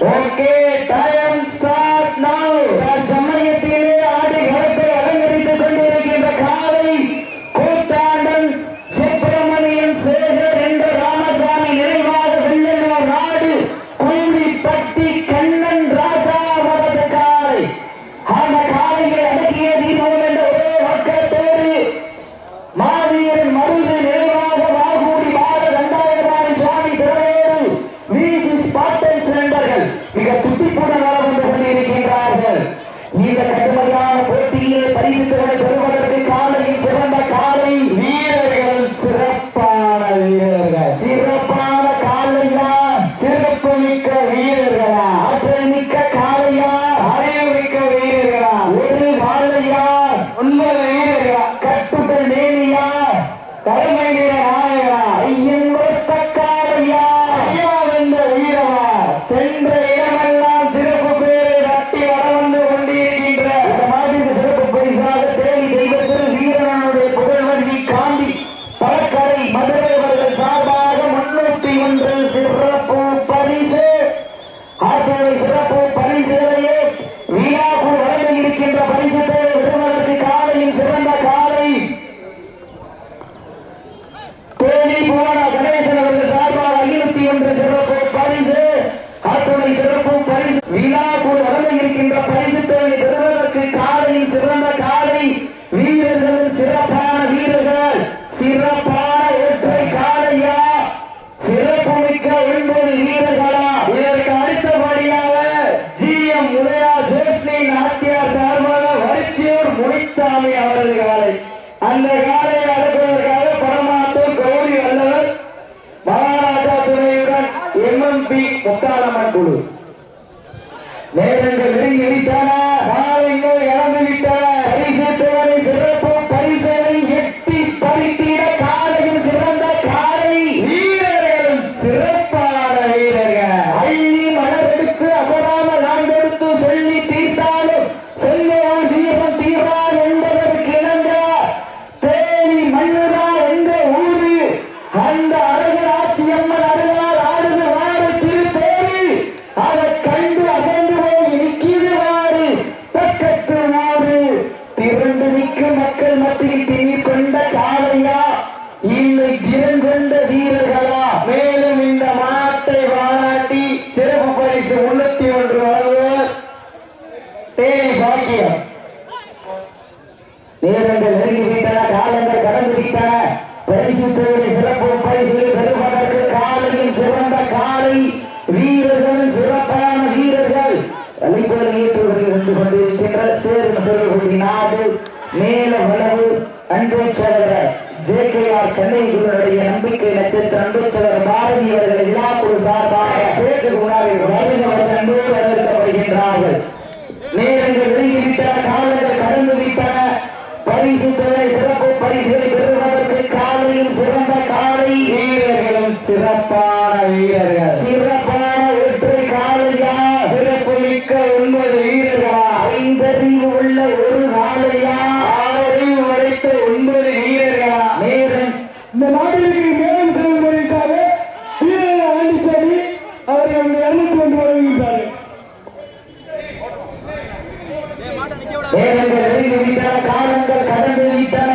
Okay, time start நவ. சமயத்திலே ஆடி களத்தை அலங்கரித்துக் கொண்டிருக்கின்ற காலை கூத்தாண்டன் சுப்பிரமணியன் சேகர் என்ற ராமசாமி நினைவாக வெள்ளலூர் நாடு கூலிப்பட்டி கண்ணன் ராஜா அவரது காலை. அந்த காலையை அடக்கிய தீபம் என்ற ஒரே வக்கத்தோடு மாவீரன் மருது நினைவாக வாகூடி மாத 2000 சுவாமி திரையேறு வீதி ஸ்பாட்டன்ஸ் நண்பர்கள் மிக துட்டிப்புடன் வந்து கொண்டிருக்கின்றார்கள். இந்த கடுமையான போட்டியிலே பரிசுகளை பெறுவதற்கு காலையில் சிறந்த காலை வீரர்கள், சிறப்பான வீரர்கள், சிறப்பான காலையா, சிறப்பு மிக்க வீரர்களா, ஆற்றல் மிக்க காலையா, அறிவு மிக்க வீரர்களா, ஒரு காலையா, 9 வீரர்களா, கட்டுடல் நேரியா, தலைமை நாயகா, ஐயன் காலையா, ஐயா வென்ற வீரவா, சென்ற இடமெல்லாம் சிறப்பு பேரை தட்டி வளர்ந்து கொண்டிருக்கின்ற மாதிரி சிறப்பு பரிசாக தேடி தெய்வ திரு வீரனுடைய புகழ்வண்டி காந்தி பழக்கரை மதுரை அவர்கள் சார்பாக 301 சிறப்பு பரிசு. ஆற்றலை சிறப்பு பரிசுகளையே வீணாப்பூர் வழங்க இருக்கின்ற பரிசு விடுவதற்கு காலையில் சிறந்த காலை தேனி புவன கணேசன் அவர்கள் சார்பாக 51 சிறப்பு பரிசு. ஆற்றலை சிறப்பு பரிசு வீணாப்பூர் வழங்க இருக்கின்ற பரிசு பெறுவதற்கு காலையில் சிறந்த காலை வீரர்கள், சிறப்பான வீரர்கள், சிறப்பான ஒற்றை காலையா, சிறப்பு மிக்க 9 வீரர்களா. இதற்கு அடுத்தபடியாக GM உதயா ஜோஸ்னி நாட்டியார் சார்பாக வரிச்சியூர் முனிச்சாமி அவரது காலை. அந்த காலையை அடக்குவதற்காக பரமாத்தூர் கௌரி வல்லவர் மகாராஜா துணையுடன் MMP முத்தாரம்மன் குழு. நேரங்கள் நெருங்கிவிட்டன, காலைகள் இழந்துவிட்டன. பரிசு சிறப்பு பரிசுகளை எட்டி பறித்திட காலையும் சிறந்த காலை வீரர்களும், சிறப்பான வீரர்கள். அள்ளி மலரெடுத்து அசராம நாண்டெடுத்து சொல்லி தீர்த்தாலும் செல்லுவான் வீரம் தீரான் என்பதற்கு இணங்க தேனி மண்ணுரா என்ற ஊரு அந்த அழகர் ஆட்சியம்மன் அருளால் ஆடுது வாடு திருத்தேரி. அதை கண்டு அசைந்து போய் நிற்கிறது வாடு பக்கத்து ஊரு. திரண்டு நிற்கும் மக்கள் மத்தியில் திணி கொண்ட காலையா, இல்லை திறங்கொண்ட வீரர்களா. மேலும் இந்த மாட்டை பாராட்டி சிறப்பு பரிசு 301 வழங்குவார் தேனி பாக்கியம். நேரங்கள் நெருங்கிவிட்டன, காலங்கள் கடந்து விட்டன. பரிசு சிறப்பு பரிசு பெறுவதற்கு காலையில் சிறந்த காலை வீரர்கள், சிறப்பான வீரர்கள் அழைப்பதை ஏற்றுவதில் இருந்து கொண்டிருக்கின்ற சேரும் சிறுகுடி நாடு மேல வளவு அன்பேச்சவர் JKR கண்ணைகளுடைய நம்பிக்கை நட்சத்திர அன்பேச்சவர் பாரதி அவர்கள் எல்லா குழு சார்பாக அன்போடு வரவேற்கப்படுகின்றார்கள். நேரங்கள் நெருங்கிவிட்டன, காலங்கள் கடந்து விட்டன. பரிசு சிறப்பு பரிசுகளை பெறுவதற்கு காலையும் சிறந்த காலை வீரர்களும், சிறப்பான வீரர்கள், சிறப்பான ஒற்றை காலையா, சிறப்பு மிக்க 9 வீரர்களா, 5 அறிவு உள்ள ஒரு காலையா, 6 அறிவு வரைத்த 9 வீரர்களா. நேரம் இந்த நாட்டிற்கு மேலும் செல்வதற்காக வீரர் ஆண்டிசாமி அவர்கள் 201 வருகின்றார்கள். நேரங்கள் நெருங்கிவிட்டன, காலங்கள் கடந்து விட்டன.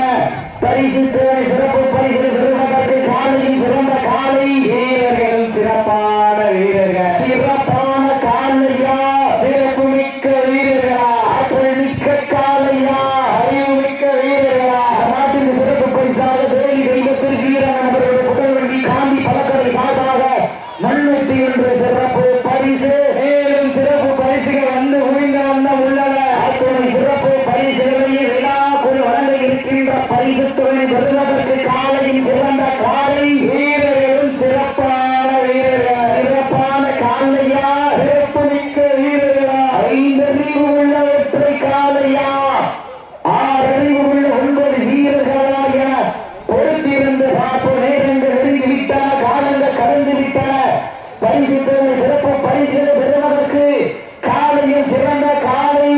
பரிசு சிறப்பு பரிசு பெறுவதற்கு காலையில் சிறந்த காலை வீரர்கள், சிறப்பான வீரர்கள், சிறப்பான காலையா, சிறப்பு மிக்க வீரர்களா, ஆற்றல் மிக்க காலையா, அறிவு மிக்க வீரர்களா. நாட்டின் சிறப்பு பரிசாக தேவி தெய்வத்தில் வீரன் அவர்களுடைய புகழ்வண்டி காந்தி பழக்கரை சார்பாக 301 சிறப்பு பரிசு. மேலும் சிறப்பு பரிசுகள் வந்து குவிந்த வண்ணம் உள்ளன. சிறப்பு பரிசுகளையே விழாக்குள் வழங்க இருக்கின்ற பரிசு தொகை பெறுவதற்கு காலையில் சிறந்த காலை வீரர்களும், சிறப்பான வீரர்கள், சிறப்பான காலையா, சிறப்பு மிக்க வீரர்களா, 5 அறிவு உள்ள ஒற்றை காலையா, 6 அறிவு உள்ள 9 வீரர்களா என பொறுத்திருந்து பார்ப்போம். நேரங்கள் நெருங்கிவிட்டன, காலங்கள் கடந்து விட்டன. பரிசு சிறப்பு பரிசுகளை பெறுவதற்கு காலையில் சிறந்த காலை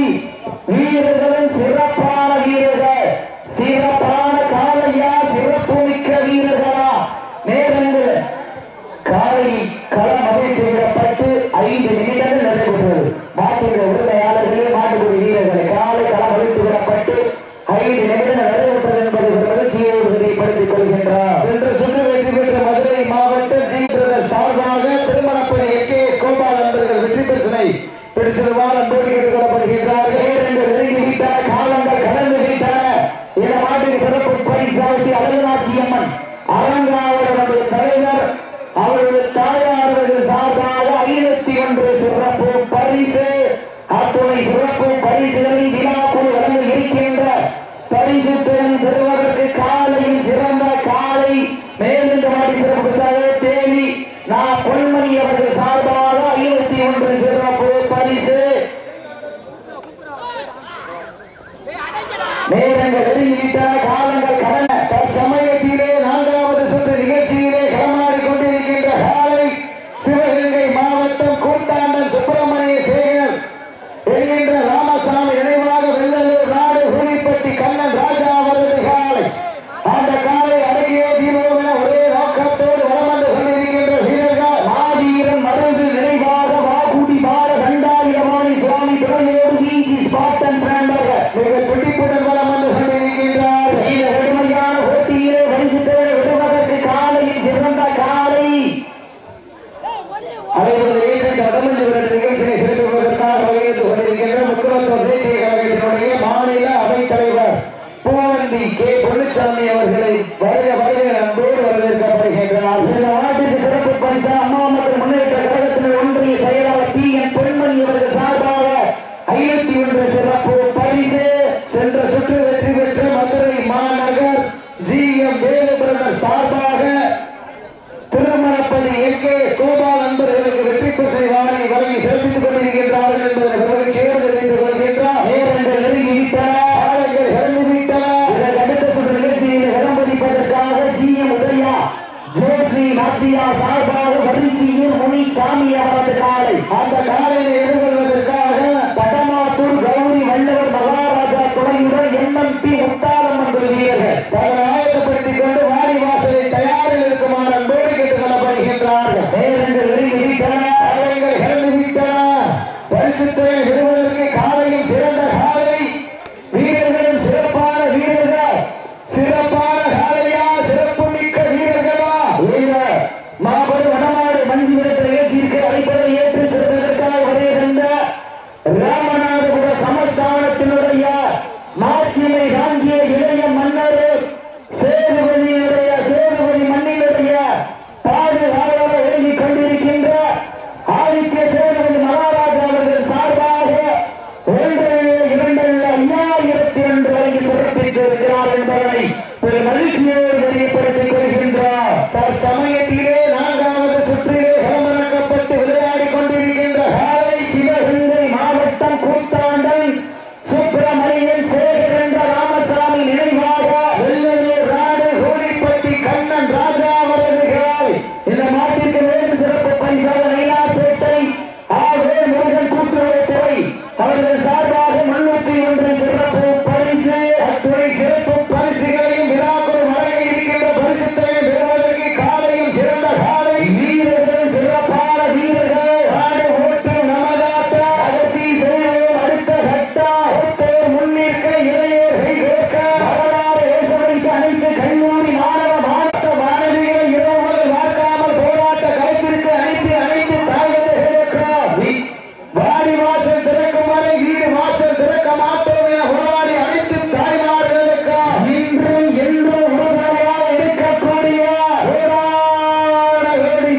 வீரர்களும், சிறப்பான வீரர்கள், சிறப்பான காலையா, சிறப்பு மிக்க வீரர்களா. நேரங்கள் காலை களம் அமைத்து விடப்பட்டு 5 பெருசுவார் அன்போடு கேட்டுக்கொள்ளப்படுகின்றார்கள். நெருங்கிவிட்டன, காலங்கள் கடந்து விட்டன. இந்த மாட்டுக்கு சிறப்பு பரிசாட்சி அழகுநாச்சி அம்மன் அலங்காவலருடைய தலைவர் அவருடைய தாயாளர்கள் சார்பாக 501 சிறப்பு பரிசு. அத்துணை சிறப்பு பரிசுகளில் விழாக்குழு வழங்க இருக்கின்ற பரிசு பெறுவதற்கு காலையில் சிறந்த காலை மேலிருந்து மாடி சிறப்பு தேவி நான் பொன்மணி அவர்கள் சார்பாக 51 சிறப்பு பரிசு. நேரங்கள் நெருங்கிவிட்ட காலங்கள் கடந்த சமயத்திலே 4வது சுற்று நிகழ்ச்சியிலே களமாடிக் கொண்டிருக்கின்ற காலை சிவகங்கை மாவட்டம் கூட்டாண்டன் சுப்பிரமணிய சேகர் என்கின்ற ராமசாமி நினைவாக வெள்ளலூர் நாடு ஹூலிப்பட்டி கண்ணன் ராஜா அவரது காலை. அந்த காலை அருகே தீபம் ஒரே நோக்கத்தோடு வலம் வந்து கொண்டிருக்கின்ற வீரர்கள் மாவீரன் மருது நினைவாக வாக்குடி பார கண்டாயிரமாணி சுவாமி துணையோடு வீதி ஸ்பாட்டன் நண்பர்கள் மிக துடிப்புடன் வலம் வந்து கொண்டிருக்கின்றார். இந்த கடுமையான போட்டியிலே பரிசு விடுவதற்கு காலையில் சிறந்த காலை நிகழ்ச்சியை சிறப்பிப்பதற்காக வகையிட்டுக் கொண்டிருக்கின்ற முக்குளத்தூர் தேசிய கழகத்தினுடைய மாநில அவைத் தலைவர் பூவந்தி கே பொன்னுச்சாமி அவர்களை வருக அன்போடு வரவேற்கப்படுகின்றனர். இந்த நாட்டிற்கு சிறப்பு பரிசு அம்மா மக்கள் முன்னேற்ற கழகத்தின் ஒன்றிய செயலாளர் பி என் பொன்மணி அவர்கள் சார்பாக 51 சிறப்பு பரிசு. சென்ற சுற்று வெற்றி பெற்ற மதுரை மாநகர் GM வேலு பிரதர் சார்பாக திருமணப்பதி எங்கே சோபா நண்பர்களுக்கு வெற்றி பரிசை வழங்கி சிறப்பித்துக் கொண்டிருக்கின்றார்கள் என்பதை மகிழ்ச்சியோடு தெரிந்து கொள்கின்றார். நேரங்கள் நெருங்கிவிட்டன, காலங்கள் இறந்துவிட்டன. இதற்கு அடுத்த சுற்று நிகழ்ச்சியில் இடம்பெறுவதற்காக GM உதயா ஜோசி நாச்சியா சார்பாக வரிசையில் முனிசாமி அவரது காலை. அந்த காலையை எதிர்கொள்வதற்காக பட்டமாத்தூர் கௌரி வல்லவர் மகாராஜா துணையுடன் MMP முத்தாரம்மன் வீரர்கள் தங்களை ஆயத்தப்படுத்திக் கொண்டு வாடி வாசலை தயாரில் இருக்குமாறு அன்போடு கேட்டுக் கொள்ளப்படுகின்றார்கள். நேரங்கள் நெருங்கிவிட்டன, காலங்கள் இறந்துவிட்டன. பரிசுத்தை விடுவதற்கு காலையும் சிறந்த காலை, வீரர்களும் சிறப்பான வீரர்கள். சிறப்பான காலையா, சிறப்பு மிக்க வீரர்களா? மாபெரும் வடமாடு மஞ்சி விரட்ட நிகழ்ச்சிக்கு அழைப்பதை ஏற்று சிறப்பதற்காக வருகின்ற ராமநாதபுர சமஸ்தானத்தினுடைய மாட்சிமை தாங்கிய இளைய மன்னர் சேதுபதி மண்ணினுடைய பாதுகாவலர் எழுதி கொண்டிருக்கின்ற ஆதித்ய சேதுபதி மகாராஜா அவர்கள் சார்பாக 1,2,50,2 வரைக்கு சிறப்பித்திருக்கிறார் என்பதை பெரும் மகிழ்ச்சியோடு தெரியப்படுத்திக் கொள்கின்றார். தற்சமயத்திலே 4வது சுற்றிலே களமிறக்கப்பட்டு விளையாடிக் கொண்டிருக்கின்ற காலை சிவகங்கை மாவட்டம் கூத்தாண்டன் சுப்பிரமணியன் சேகர் என்ற ராமசாமி நினைவாக வெள்ளலூர் நாடு ஹூலிப்பட்டி கண்ணன் ராஜா அவரது காலை. இந்த மாட்டிற்கு வேறு சிறப்பு பரிசாக நயினார்பேட்டை ஆவே முருகன் கூட்டுறவுத்துறை அவர்கள் சார்பாக 301 சிறப்பு பரிசு. அத்துறை சிறப்பு பரிசுகளையும் விழாக்குழு வழங்க இருக்கின்ற பரிசுத்தை பெறுவதற்கு காலையும் சிறந்த காலை, வீரர்கள் சிறப்பான வீரர்கள். நாடு ஓட்டு நமதாட்ட அகத்தி செய்வோம் அடுத்த கட்டா முன்னிற்க இளையோர் கைகோர்க்க வரலாறு ஏசவைக்கு அனைத்து கல்லூரி மாணவ மாணவிகளை இரவு பார்க்காமல் போராட்ட களத்திற்கு அனைத்து தாய்களுக்கு வாடி வாசல் திறக்கும் வரை வீடு வாசல் திறக்க மாட்டோம் என போராடி அனைத்து தாய்மார்களுக்கு இன்றும் என்றும் உறுதுணையாக இருக்கக்கூடிய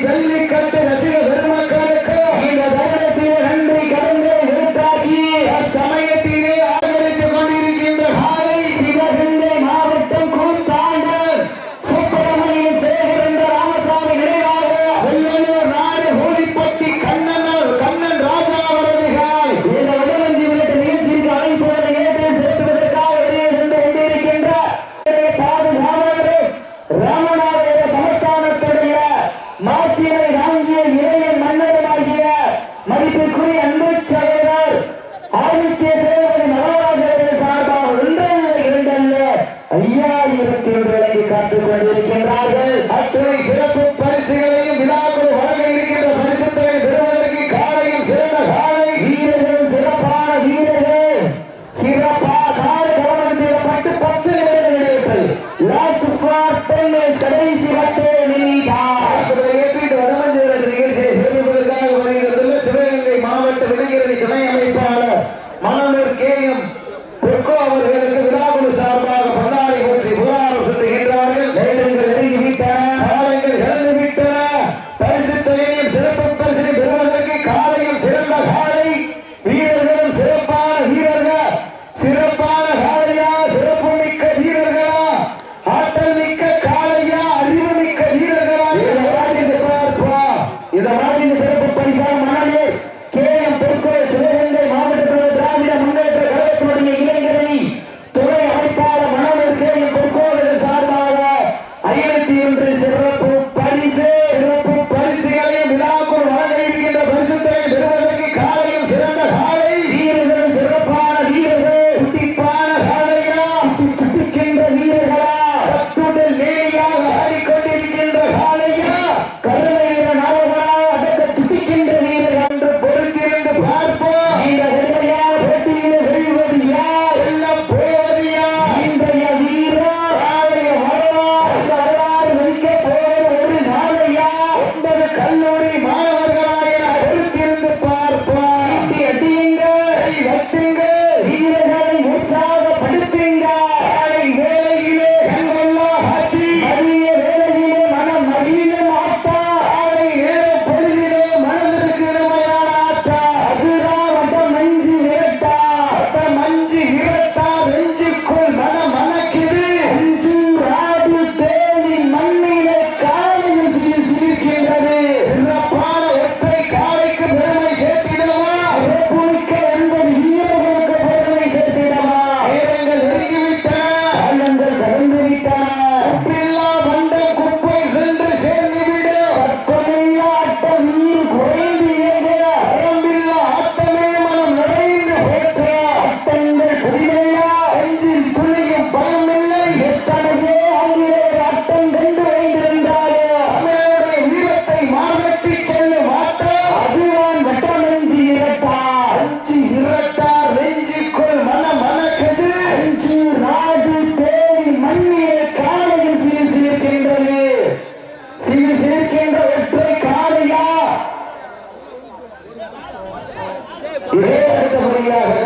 ஜல்லிக்கட்டு ரசிக பெருமக்களுக்கு இந்த தருணத்திலே நன்றி கடந்து எழுத்தாக்கி அச்சமயத்திலே ஆதரித்துக் கொண்டிருக்கின்ற காலை சிவகங்கை மாவட்டம் கூத்தாண்டன் சுப்பிரமணியன் சேகர் என்ற ராமசாமி நினைவாக வெள்ளலூர் நாடு ஹூலிப்பட்டி கண்ணன் ராஜா அவரது காலை. இந்த வடமஞ்சி விளையாட்டு நிகழ்ச்சிக்கு அழைப்பதை ஏற்று செலுத்துவதற்காக வெளியே சென்று கொண்டிருக்கின்ற பாதுகாவலர் ராமநாதபுர சமஸ்தானத்துடைய மாட்சியை தாங்கிய இளைய மன்னருமாகிய மதிப்பிற்குரிய அன்பு செயலர் ஆதித்ய சேதுபதி மகாராஜர்கள் சார்பாக 1,2,50,2 வழங்கி காத்துக் கொண்டிருக்கின்றார்கள். அத்துறை சிறப்பு பரிசுகளையும் விழாக்குழு வழங்க இருக்கின்ற பரிசுகளை பெறுவதற்கு காலையும் சிறந்த காலை, வீரர்கள் சிறப்பான வீரர்கள். சிறப்பா காலை கவனத்தில் 10 நிமிடங்கள் லாஸ்ட் ஃபார் 10 மினிட்ஸ் கடைசி 10 நிமிடம் ஏற்பட்டு வடமஞ்சள் நிகழ்ச்சியை சிறப்பிப்பதற்காக வருகிறது சிவகங்கை மாவட்ட இளைஞரணி துணை இதே அடுத்தபடியாக